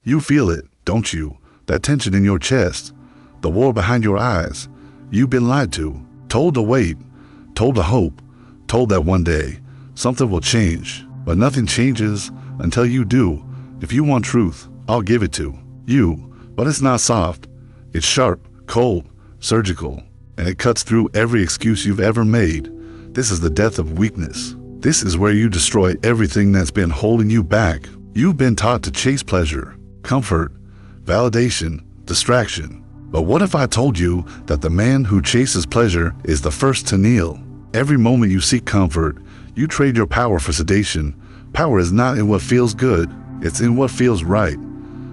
You feel it, don't you? That tension in your chest, the war behind your eyes. You've been lied to, told to wait, told to hope, told that one day something will change. But nothing changes until you do. If you want truth, I'll give it to you. But it's not soft. It's sharp, cold, surgical, and it cuts through every excuse you've ever made. This is the death of weakness. This is where you destroy everything that's been holding you back. You've been taught to chase pleasure, comfort, validation, distraction. But what if I told you that the man who chases pleasure is the first to kneel? Every moment you seek comfort, you trade your power for sedation. Power is not in what feels good, it's in what feels right.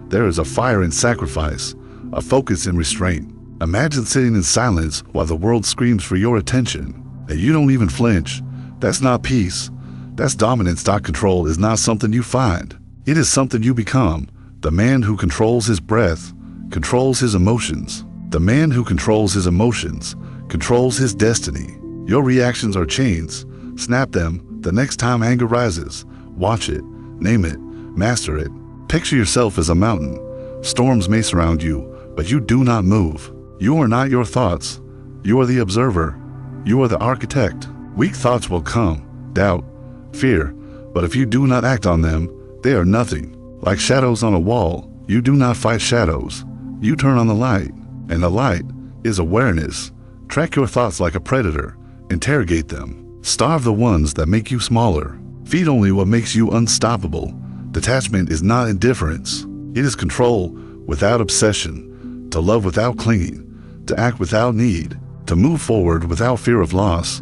There is a fire in sacrifice, a focus in restraint. Imagine sitting in silence while the world screams for your attention, and you don't even flinch. That's not peace. That's dominance. Control is not something you find. It is something you become. The man who controls his breath controls his emotions. The man who controls his emotions controls his destiny. Your reactions are chains. Snap them the next time anger rises. Watch it, name it, master it. Picture yourself as a mountain. Storms may surround you, but you do not move. You are not your thoughts. You are the observer. You are the architect. Weak thoughts will come, doubt, fear, but if you do not act on them, they are nothing. Like shadows on a wall, you do not fight shadows. You turn on the light, and the light is awareness. Track your thoughts like a predator. Interrogate them. Starve the ones that make you smaller. Feed only what makes you unstoppable. Detachment is not indifference. It is control without obsession. To love without clinging. To act without need. To move forward without fear of loss.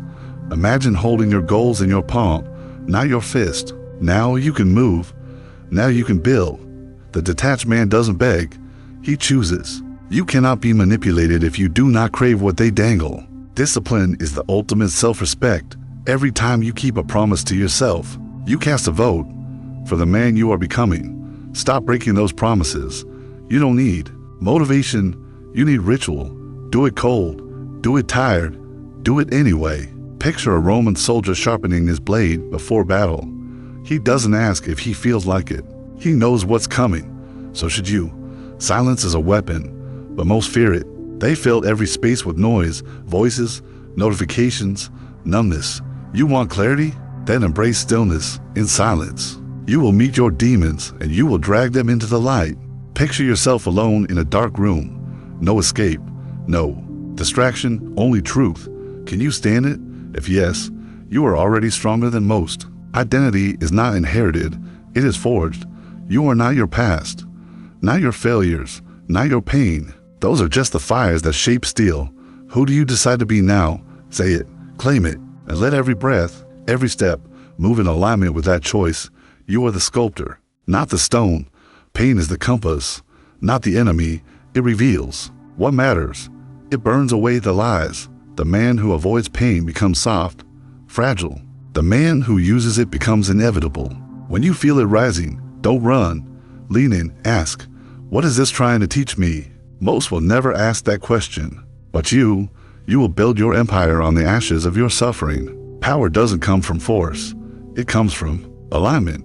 Imagine holding your goals in your palm, not your fist. Now you can move. Now you can build. The detached man doesn't beg. He chooses. You cannot be manipulated if you do not crave what they dangle. Discipline is the ultimate self-respect. Every time you keep a promise to yourself, you cast a vote for the man you are becoming. Stop breaking those promises. You don't need motivation. You need ritual. Do it cold. Do it tired. Do it anyway. Picture a Roman soldier sharpening his blade before battle. He doesn't ask if he feels like it. He knows what's coming. So should you. Silence is a weapon, but most fear it. They fill every space with noise, voices, notifications, numbness. You want clarity? Then embrace stillness in silence. You will meet your demons and you will drag them into the light. Picture yourself alone in a dark room. No escape. No distraction, only truth. Can you stand it? If yes, you are already stronger than most. Identity is not inherited, it is forged. You are not your past, not your failures, not your pain. Those are just the fires that shape steel. Who do you decide to be now? Say it, claim it, and let every breath, every step, move in alignment with that choice. You are the sculptor, not the stone. Pain is the compass, not the enemy. It reveals what matters. It burns away the lies. The man who avoids pain becomes soft, fragile. The man who uses it becomes inevitable. When you feel it rising, don't run. Lean in, ask, what is this trying to teach me? Most will never ask that question. But you will build your empire on the ashes of your suffering. Power doesn't come from force. It comes from alignment.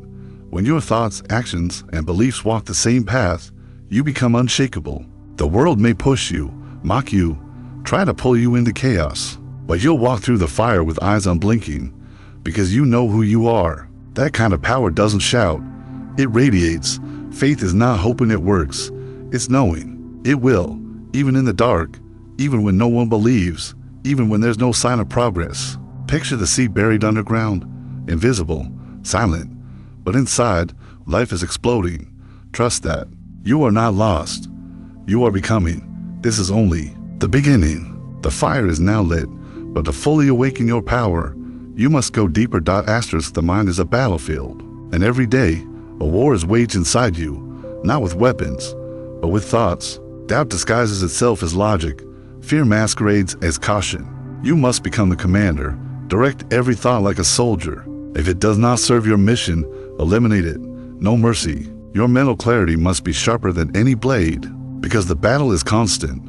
When your thoughts, actions, and beliefs walk the same path, you become unshakable. The world may push you, mock you, try to pull you into chaos, but you'll walk through the fire with eyes unblinking because you know who you are. That kind of power doesn't shout. It radiates. Faith is not hoping it works. It's knowing it will, even in the dark, even when no one believes, even when there's no sign of progress. Picture the seed buried underground, invisible, silent, but inside, life is exploding. Trust that. You are not lost. You are becoming. This is only the beginning. The fire is now lit, but to fully awaken your power, you must go deeper. The mind is a battlefield, and every day, a war is waged inside you, not with weapons, but with thoughts. Doubt disguises itself as logic. Fear masquerades as caution. You must become the commander. Direct every thought like a soldier. If it does not serve your mission, eliminate it. No mercy. Your mental clarity must be sharper than any blade, because the battle is constant.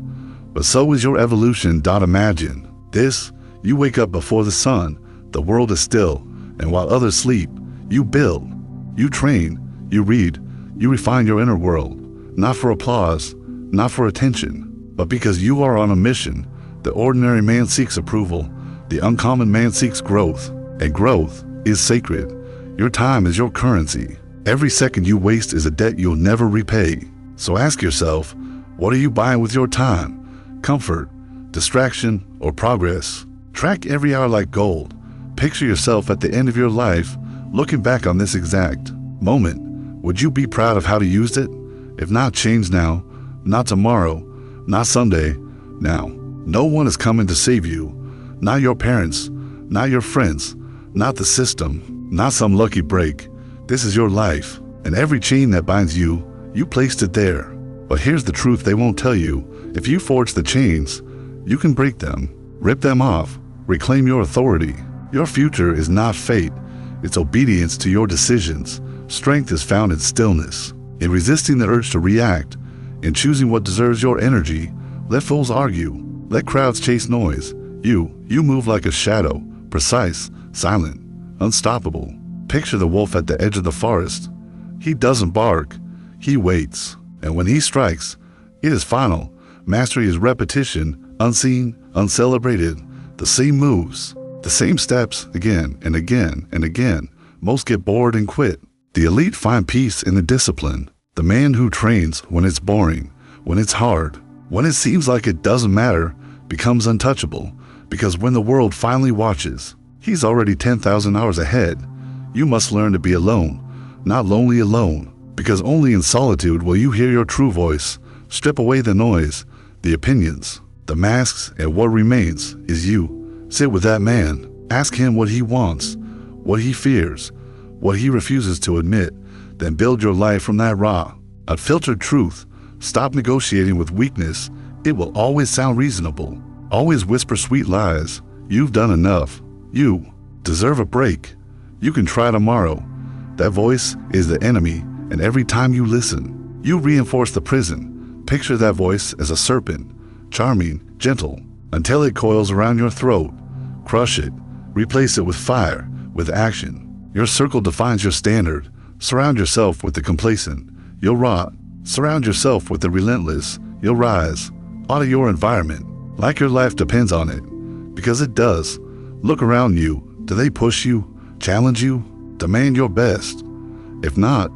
But so is your evolution. Imagine this: you wake up before the sun, the world is still, and while others sleep, you build, you train, you read, you refine your inner world. not for applause, not for attention, but because you are on a mission. The ordinary man seeks approval. The uncommon man seeks growth, and growth is sacred. Your time is your currency. Every second you waste is a debt you'll never repay. So ask yourself, what are you buying with your time? Comfort, distraction, or progress? Track every hour like gold. Picture yourself at the end of your life, looking back on this exact moment. Would you be proud of how you used it? If not, change now. Not tomorrow, not someday, now. No one is coming to save you. Not your parents, not your friends, not the system, not some lucky break. This is your life, and every chain that binds you, you placed it there. But here's the truth they won't tell you. If you forge the chains, you can break them, rip them off, reclaim your authority. Your future is not fate. It's obedience to your decisions. Strength is found in stillness, in resisting the urge to react, in choosing what deserves your energy. Let fools argue. Let crowds chase noise. You move like a shadow, precise, silent, unstoppable. Picture the wolf at the edge of the forest. He doesn't bark. He waits. And when he strikes, it is final. Mastery is repetition, unseen, uncelebrated. The same moves, the same steps again and again and again. Most get bored and quit. The elite find peace in the discipline. The man who trains when it's boring, when it's hard, when it seems like it doesn't matter, becomes untouchable. Because when the world finally watches, he's already 10,000 hours ahead. You must learn to be alone, not lonely alone. Because only in solitude will you hear your true voice. Strip away the noise, the opinions, the masks, and what remains is you. Sit with that man. Ask him what he wants, what he fears, what he refuses to admit. Then build your life from that raw, unfiltered truth. Stop negotiating with weakness. It will always sound reasonable. Always whisper sweet lies. You've done enough. You deserve a break. You can try tomorrow. That voice is the enemy, and every time you listen, you reinforce the prison. Picture that voice as a serpent, charming, gentle, until it coils around your throat. Crush it. Replace it with fire, with action. Your circle defines your standard. Surround yourself with the complacent. You'll rot. Surround yourself with the relentless. You'll rise. Audit your environment, like your life depends on it. Because it does. Look around you. Do they push you, challenge you, demand your best? If not,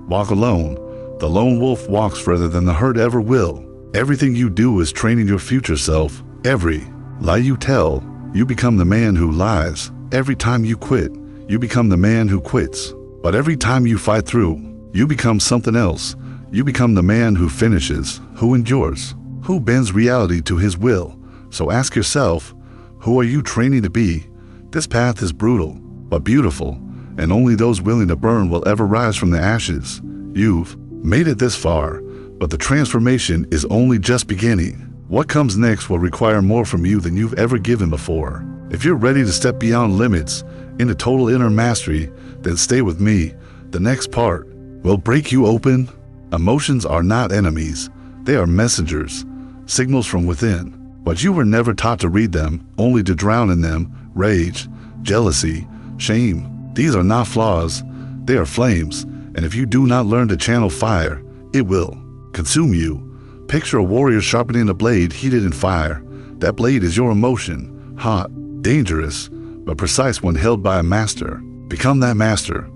walk alone. The lone wolf walks further than the herd ever will. Everything you do is training your future self. Every lie you tell, you become the man who lies. Every time you quit, you become the man who quits. But every time you fight through, you become something else. You become the man who finishes, who endures, who bends reality to his will. So ask yourself, who are you training to be? This path is brutal, but beautiful, and only those willing to burn will ever rise from the ashes. You've made it this far, but the transformation is only just beginning. What comes next will require more from you than you've ever given before. If you're ready to step beyond limits into total inner mastery, then stay with me. The next part will break you open. Emotions are not enemies. They are messengers, signals from within. But you were never taught to read them, only to drown in them. Rage, jealousy, shame. These are not flaws. They are flames. And if you do not learn to channel fire, it will consume you. Picture a warrior sharpening a blade heated in fire. That blade is your emotion, hot, dangerous, but precise when held by a master. Become that master.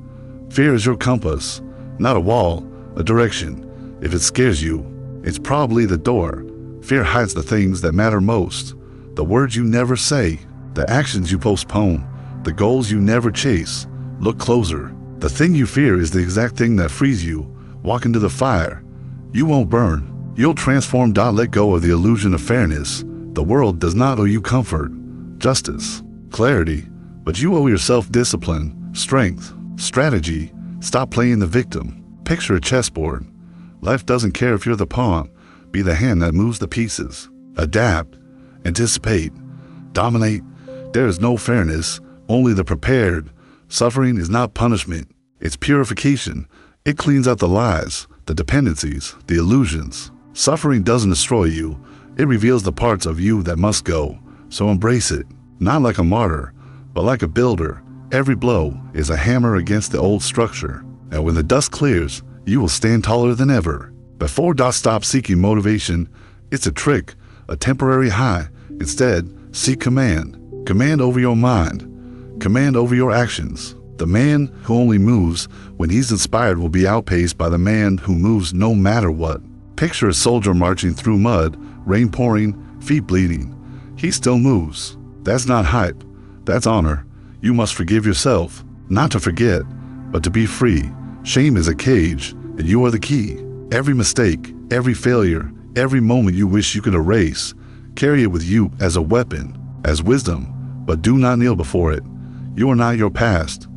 Fear is your compass, not a wall, a direction. If it scares you, it's probably the door. Fear hides the things that matter most, the words you never say, the actions you postpone, the goals you never chase. Look closer. The thing you fear is the exact thing that frees you. Walk into the fire. You won't burn. You'll transform. Let go of the illusion of fairness. The world does not owe you comfort, justice, clarity, but you owe yourself discipline, strength, strategy. Stop playing the victim. Picture a chessboard. Life doesn't care if you're the pawn. Be the hand that moves the pieces. Adapt, anticipate, dominate. There is no fairness, only the prepared. Suffering is not punishment, it's purification. It cleans out the lies, the dependencies, the illusions. Suffering doesn't destroy you, it reveals the parts of you that must go. So embrace it, not like a martyr, but like a builder. Every blow is a hammer against the old structure. And when the dust clears, you will stand taller than ever. Before stop seeking motivation. It's a trick, a temporary high. Instead, seek command. Command over your mind. Command over your actions. The man who only moves when he's inspired will be outpaced by the man who moves no matter what. Picture a soldier marching through mud, rain pouring, feet bleeding. He still moves. That's not hype. That's honor. You must forgive yourself. Not to forget, but to be free. Shame is a cage, and you are the key. Every mistake, every failure, every moment you wish you could erase, carry it with you as a weapon, as wisdom, but do not kneel before it. You are not your past.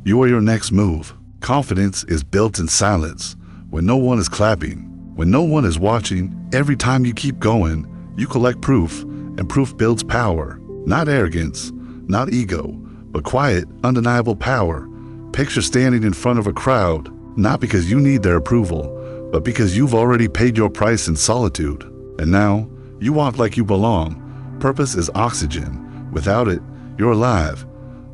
You are your next move. Confidence is built in silence, when no one is clapping, when no one is watching. Every time you keep going, you collect proof, and proof builds power. Not arrogance, not ego, but quiet, undeniable power. Picture standing in front of a crowd, not because you need their approval, but because you've already paid your price in solitude. And now, you walk like you belong. Purpose is oxygen. Without it, you're alive,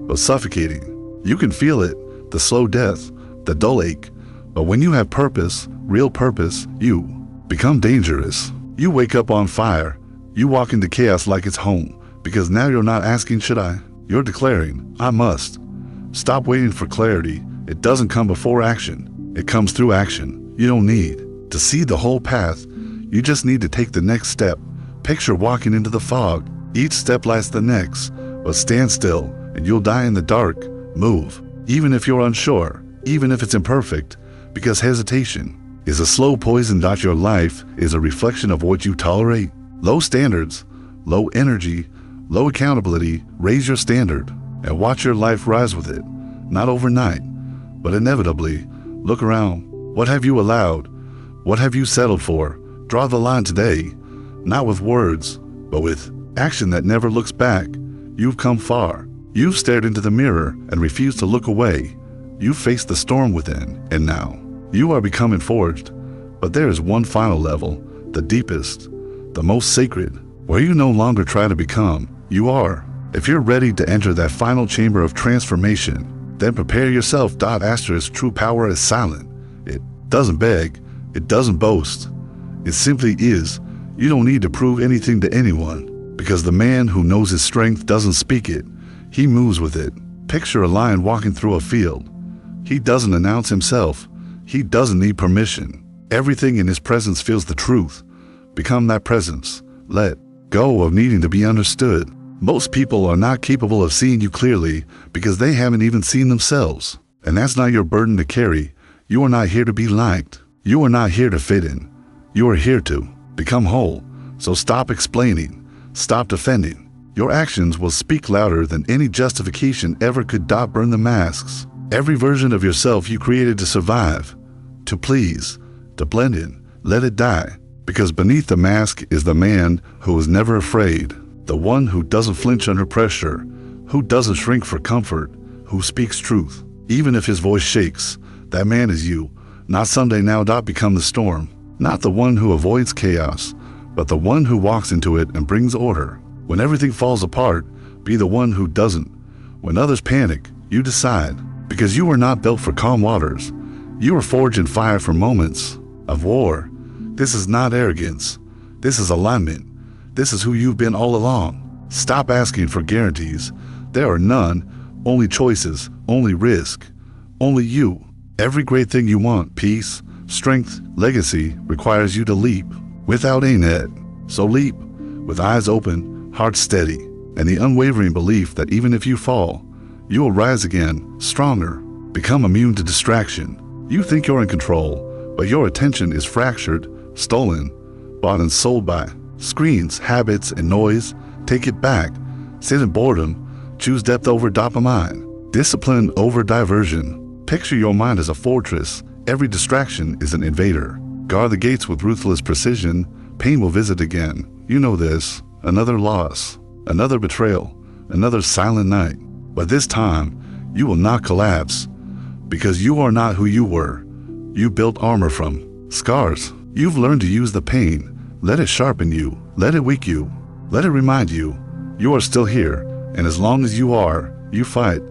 but suffocating. You can feel it, the slow death, the dull ache. But when you have purpose, real purpose, you become dangerous. You wake up on fire. You walk into chaos like it's home, because now you're not asking, should I? You're declaring, I must. Stop waiting for clarity. It doesn't come before action. It comes through action. You don't need to see the whole path. You just need to take the next step. Picture walking into the fog. Each step lights the next, but stand still and you'll die in the dark. Move, even if you're unsure, even if it's imperfect, because hesitation is a slow poison. Your life is a reflection of what you tolerate. Low standards, low energy, low accountability. Raise your standard and watch your life rise with it. Not overnight, but inevitably. Look around. What have you allowed? What have you settled for? Draw the line today, not with words, but with action that never looks back. You've come far. You've stared into the mirror and refused to look away. You've faced the storm within, and now you are becoming forged. But there is one final level, the deepest, the most sacred, where you no longer try to become, you are. If you're ready to enter that final chamber of transformation, then prepare yourself. True power is silent. It doesn't beg. It doesn't boast. It simply is. You don't need to prove anything to anyone, because the man who knows his strength doesn't speak it. He moves with it. Picture a lion walking through a field. He doesn't announce himself. He doesn't need permission. Everything in his presence feels the truth. Become that presence. Let go of needing to be understood. Most people are not capable of seeing you clearly because they haven't even seen themselves. And that's not your burden to carry. You are not here to be liked. You are not here to fit in. You are here to become whole. So stop explaining. Stop defending. Your actions will speak louder than any justification ever could. Burn the masks. Every version of yourself you created to survive, to please, to blend in, let it die. Because beneath the mask is the man who is never afraid. The one who doesn't flinch under pressure, who doesn't shrink for comfort, who speaks truth. Even if his voice shakes, that man is you. Not someday now. Become the storm. Not the one who avoids chaos, but the one who walks into it and brings order. When everything falls apart, be the one who doesn't. When others panic, you decide. Because you were not built for calm waters. You were forged in fire for moments of war. This is not arrogance. This is alignment. This is who you've been all along. Stop asking for guarantees. There are none. Only choices. Only risk. Only you. Every great thing you want, peace, strength, legacy, requires you to leap without a net. So leap with eyes open, heart steady, and the unwavering belief that even if you fall, you will rise again, stronger. Become immune to distraction. You think you're in control, but your attention is fractured, stolen, bought and sold by screens, habits, and noise. Take it back. Sit in boredom. Choose depth over dopamine. Discipline over diversion. Picture your mind as a fortress. Every distraction is an invader. Guard the gates with ruthless precision. Pain will visit again. You know this. Another loss. Another betrayal. Another silent night. But this time, you will not collapse. Because you are not who you were. You built armor from scars. You've learned to use the pain. Let it sharpen you. Let it wake you. Let it remind you. You are still here. And as long as you are, you fight.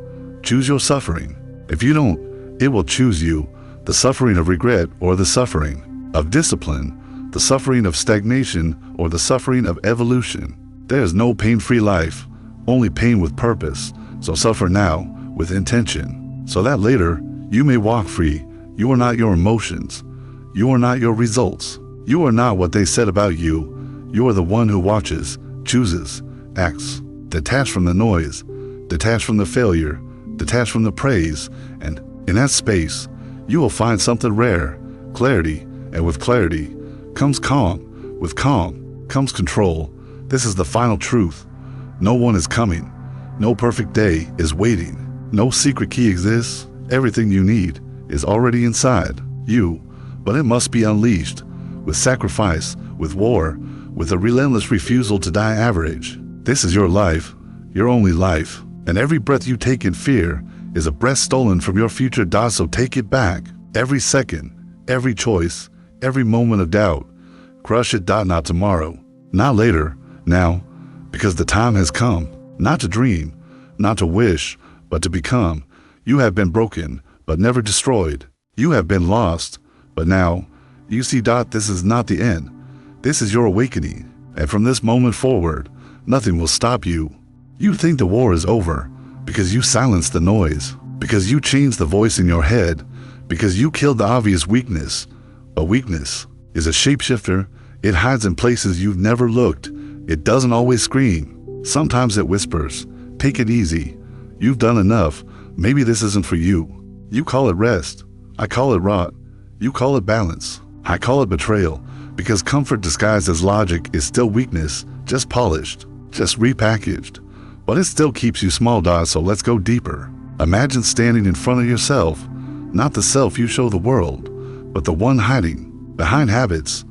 Choose your suffering. If you don't, it will choose you. The suffering of regret or the suffering of discipline, the suffering of stagnation, or the suffering of evolution. There is no pain-free life, only pain with purpose. So suffer now with intention, so that later you may walk free. You are not your emotions. You are not your results. You are not what they said about you. You are the one who watches, chooses, acts. Detach from the noise, detach from the failure, detach from the praise, and in that space, you will find something rare, clarity, and with clarity comes calm. With calm comes control. This is the final truth. No one is coming. No perfect day is waiting. No secret key exists. Everything you need is already inside you, but it must be unleashed with sacrifice, with war, with a relentless refusal to die average. This is your life, your only life, and every breath you take in fear is a breath stolen from your future. So take it back. Every second, every choice, every moment of doubt. Crush it. Not tomorrow, not later, now, because the time has come, not to dream, not to wish, but to become. You have been broken, but never destroyed. You have been lost, but now you see. This is not the end. This is your awakening, and from this moment forward, nothing will stop you. You think the war is over because you silenced the noise, because you changed the voice in your head, because you killed the obvious weakness. But weakness is a shapeshifter. It hides in places you've never looked. It doesn't always scream. Sometimes it whispers, "Take it easy. You've done enough. Maybe this isn't for you." You call it rest. I call it rot. You call it balance. I call it betrayal, because comfort disguised as logic is still weakness, just polished, just repackaged. But it still keeps you small. So let's go deeper. Imagine standing in front of yourself, not the self you show the world, but the one hiding behind habits,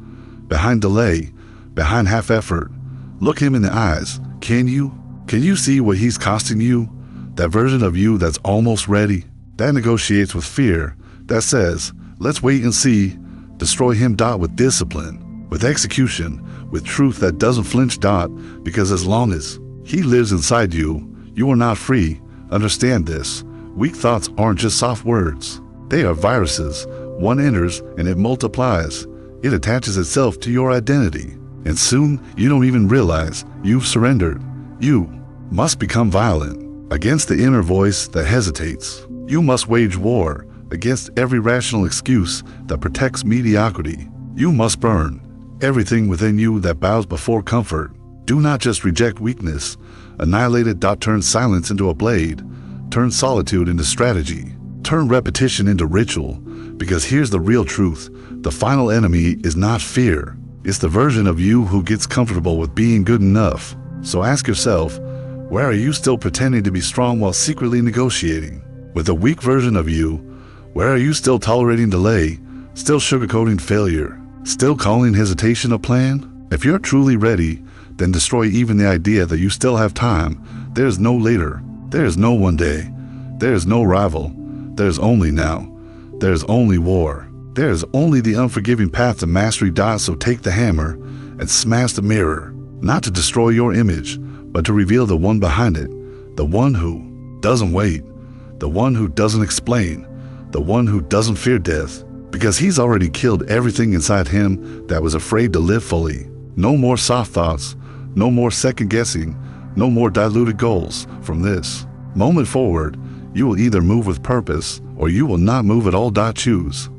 behind delay, behind half effort. Look him in the eyes. Can you? Can you see what he's costing you? That version of you that's almost ready, that negotiates with fear, that says, let's wait and see. Destroy him. With discipline, with execution, with truth that doesn't flinch. Because as long as he lives inside you, you are not free. Understand this. Weak thoughts aren't just soft words. They are viruses. One enters and it multiplies. It attaches itself to your identity. And soon you don't even realize you've surrendered. You must become violent against the inner voice that hesitates. You must wage war against every rational excuse that protects mediocrity. You must burn everything within you that bows before comfort. Do not just reject weakness. Annihilate it. Turn silence into a blade. Turn solitude into strategy. Turn repetition into ritual. Because here's the real truth. The final enemy is not fear. It's the version of you who gets comfortable with being good enough. So ask yourself, where are you still pretending to be strong while secretly negotiating with a weak version of you? Where are you still tolerating delay, still sugarcoating failure, still calling hesitation a plan? If you're truly ready, then destroy even the idea that you still have time. There's no later. There's no one day. There's no rival. There's only now. There's only war. There's only the unforgiving path to mastery. So take the hammer and smash the mirror, not to destroy your image, but to reveal the one behind it, the one who doesn't wait, the one who doesn't explain, the one who doesn't fear death, because he's already killed everything inside him that was afraid to live fully. No more soft thoughts, no more second guessing, no more diluted goals. From this moment forward, you will either move with purpose or you will not move at all. Choose.